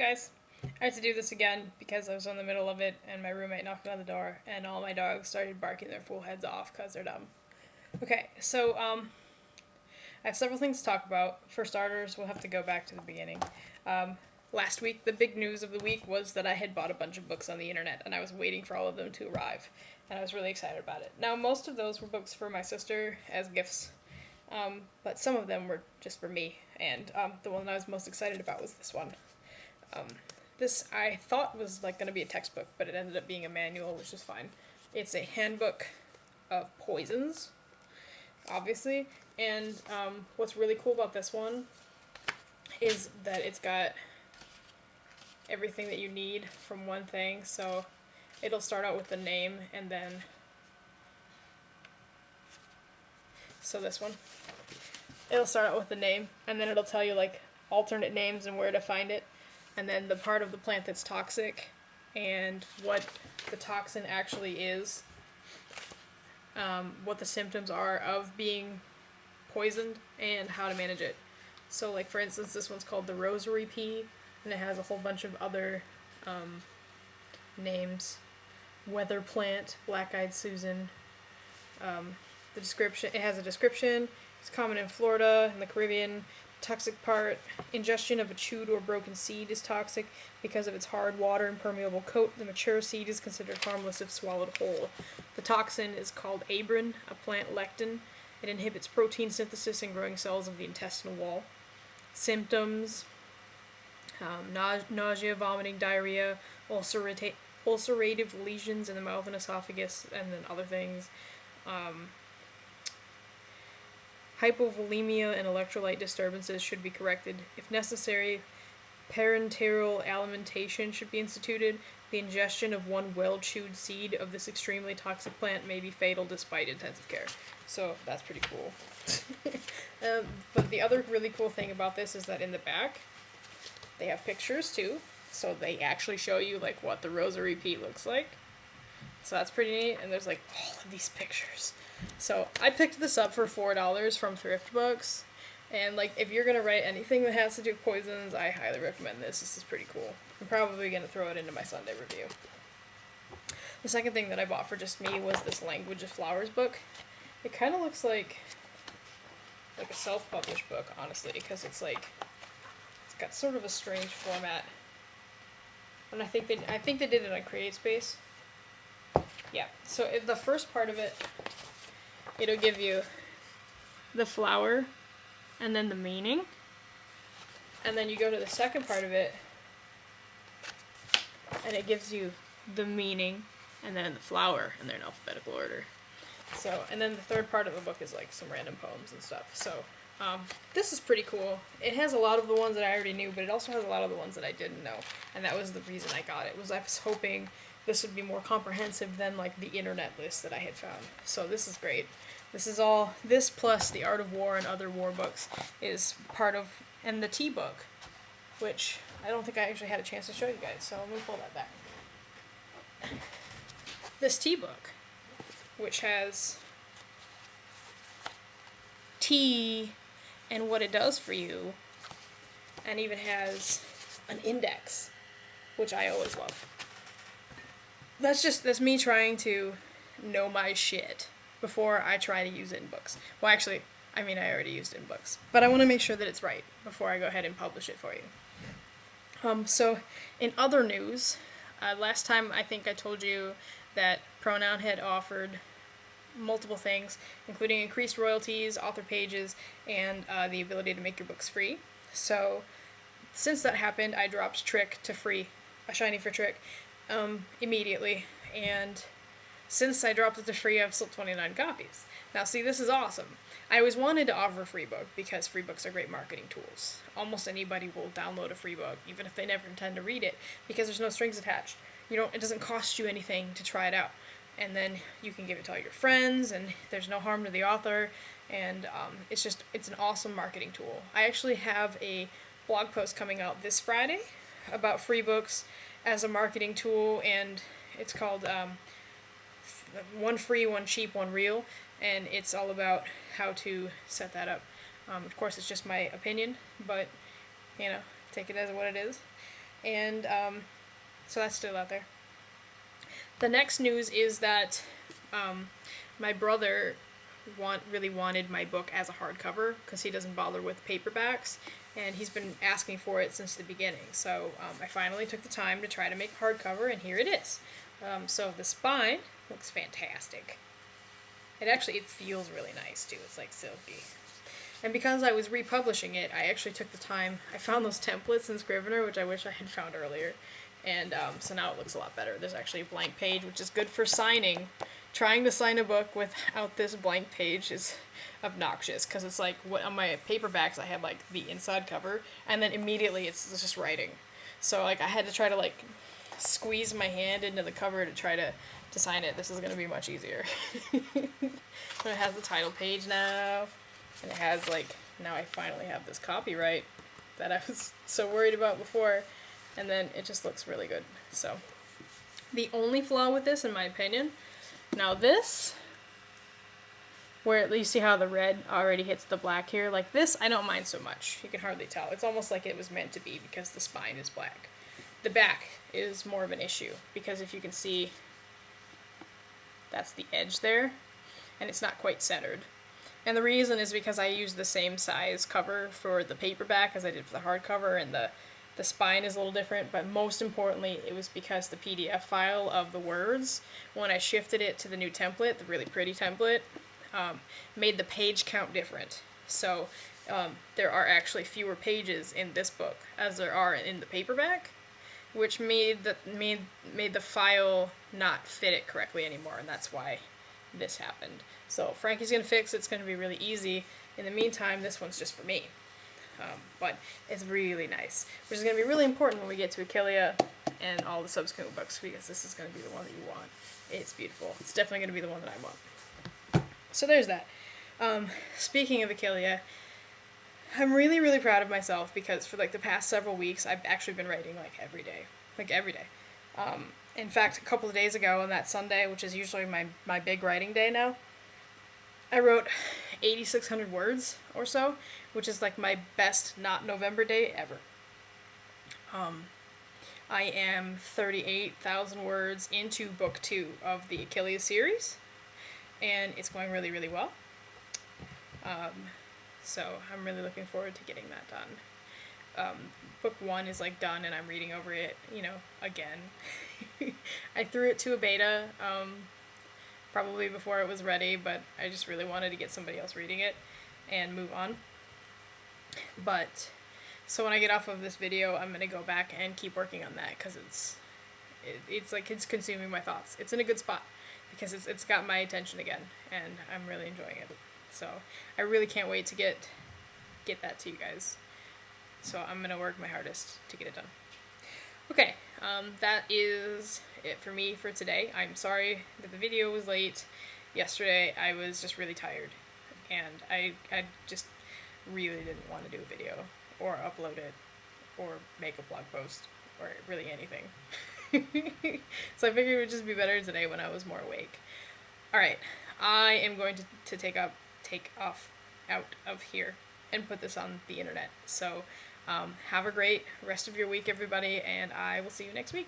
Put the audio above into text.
guys. I had to do this again because I was in the middle of it and my roommate knocked on the door and all my dogs started barking their fool heads off because they're dumb. Okay, so I have several things to talk about. For starters, we'll have to go back to the beginning. Last week, the big news of the week was that I had bought a bunch of books on the internet and I was waiting for all of them to arrive. And I was really excited about it. Now, most of those were books for my sister as gifts, but some of them were just for me. And the one that I was most excited about was this one. This I thought was like going to be a textbook, but it ended up being a manual, which is fine. It's a handbook of poisons, obviously. And what's really cool about this one is that it's got everything that you need from one thing. So it'll start out with the name and then... So this one. It'll start out with the name and then it'll tell you like alternate names and where to find it. And then the part of the plant that's toxic and what the toxin actually is. What the symptoms are of being poisoned and how to manage it. So like for instance, this one's called the rosary pea and it has a whole bunch of other names. Weather plant, black-eyed Susan. The description, it has a description. It's common in Florida and the Caribbean. Toxic part, ingestion of a chewed or broken seed is toxic because of its hard water impermeable coat. The mature seed is considered harmless if swallowed whole. The toxin is called abrin, a plant lectin. It inhibits protein synthesis in growing cells of the intestinal wall. Symptoms, nausea, vomiting, diarrhea, ulcerative lesions in the mouth and esophagus, and then other things. Hypovolemia and electrolyte disturbances should be corrected. If necessary, parenteral alimentation should be instituted. The ingestion of one well-chewed seed of this extremely toxic plant may be fatal despite intensive care. So that's pretty cool. But the other really cool thing about this is that in the back, they have pictures too. So they actually show you like what the rosary pea looks like. So that's pretty neat. And there's like all of these pictures. So I picked this up for $4 from Thrift Books, and like if you're gonna write anything that has to do with poisons, I highly recommend this. This is pretty cool. I'm probably gonna throw it into my Sunday review. The second thing that I bought for just me was this Language of Flowers book. It kind of looks like a self-published book, honestly, because it's got sort of a strange format, and I think they did it on CreateSpace. Yeah. So the first part of it. It'll give you the flower and then the meaning. And then you go to the second part of it and it gives you the meaning and then the flower and they're in alphabetical order. So, and then the third part of the book is like some random poems and stuff. So, this is pretty cool. It has a lot of the ones that I already knew, but it also has a lot of the ones that I didn't know. And that was the reason I got it, was I was hoping this would be more comprehensive than like the internet list that I had found. So this is great. This plus The Art of War and other war books is part of, and the tea book, which I don't think I actually had a chance to show you guys, so let me pull that back. This tea book, which has tea and what it does for you, and even has an index, which I always love. That's me trying to know my shit before I try to use it in books. Well, actually, I already used it in books. But I want to make sure that it's right before I go ahead and publish it for you. So, in other news, last time I think I told you that Pronoun had offered multiple things, including increased royalties, author pages, and the ability to make your books free. So, since that happened, I dropped Trick to free, a shiny for Trick, immediately, and since I dropped it to free, I've sold 29 copies. Now see, this is awesome. I always wanted to offer a free book because free books are great marketing tools. Almost anybody will download a free book, even if they never intend to read it, because there's no strings attached. It doesn't cost you anything to try it out. And then you can give it to all your friends, and there's no harm to the author, and it's an awesome marketing tool. I actually have a blog post coming out this Friday about free books as a marketing tool, and it's called One Free, One Cheap, One Real, and it's all about how to set that up. Of course, it's just my opinion, but, take it as what it is. And so that's still out there. The next news is that my brother really wanted my book as a hardcover because he doesn't bother with paperbacks, and he's been asking for it since the beginning. So I finally took the time to try to make hardcover, and here it is. So the spine looks fantastic. It feels really nice too. It's like silky. And because I was republishing it, I actually took the time. I found those templates in Scrivener, which I wish I had found earlier. And so now it looks a lot better. There's actually a blank page, which is good for signing. Trying to sign a book without this blank page is obnoxious, because it's like on my paperbacks I had like the inside cover, and then immediately it's just writing. So like I had to try to like squeeze my hand into the cover to try to sign it. This is going to be much easier. So it has the title page now, and it has like, now I finally have this copyright that I was so worried about before, and then it just looks really good. So the only flaw with this, in my opinion, now this, where you see how the red already hits the black here, like this I don't mind so much. You can hardly tell. It's almost like it was meant to be because the spine is black. The back is more of an issue, because if you can see, that's the edge there, and it's not quite centered. And the reason is because I used the same size cover for the paperback as I did for the hardcover, and the spine is a little different, but most importantly, it was because the PDF file of the words, when I shifted it to the new template, the really pretty template, made the page count different. So there are actually fewer pages in this book as there are in the paperback, which made the file not fit it correctly anymore, and that's why this happened. So Frankie's gonna fix it. It's gonna be really easy. In the meantime, this one's just for me. But it's really nice, which is going to be really important when we get to Achillea and all the subsequent books, because this is going to be the one that you want. It's beautiful. It's definitely going to be the one that I want. So there's that. Speaking of Achillea, I'm really, really proud of myself, because for like the past several weeks, I've actually been writing like every day. In fact, a couple of days ago on that Sunday, which is usually my big writing day now, I wrote 8,600 words or so, which is like my best not November day ever. I am 38,000 words into book 2 of the Achillea series, and it's going really, really well. So I'm really looking forward to getting that done. Book 1 is like done, and I'm reading over it, again. I threw it to a beta, probably before it was ready, but I just really wanted to get somebody else reading it and move on. But so when I get off of this video, I'm gonna go back and keep working on that, because it's like it's consuming my thoughts. It's in a good spot because it's got my attention again, and I'm really enjoying it. So I really can't wait to get that to you guys. So I'm gonna work my hardest to get it done. Okay, that is it for me for today. I'm sorry that the video was late. Yesterday I was just really tired, and I just really didn't want to do a video or upload it or make a blog post or really anything. So I figured it would just be better today when I was more awake. Alright, I am going to take off out of here and put this on the internet. So have a great rest of your week, everybody, and I will see you next week.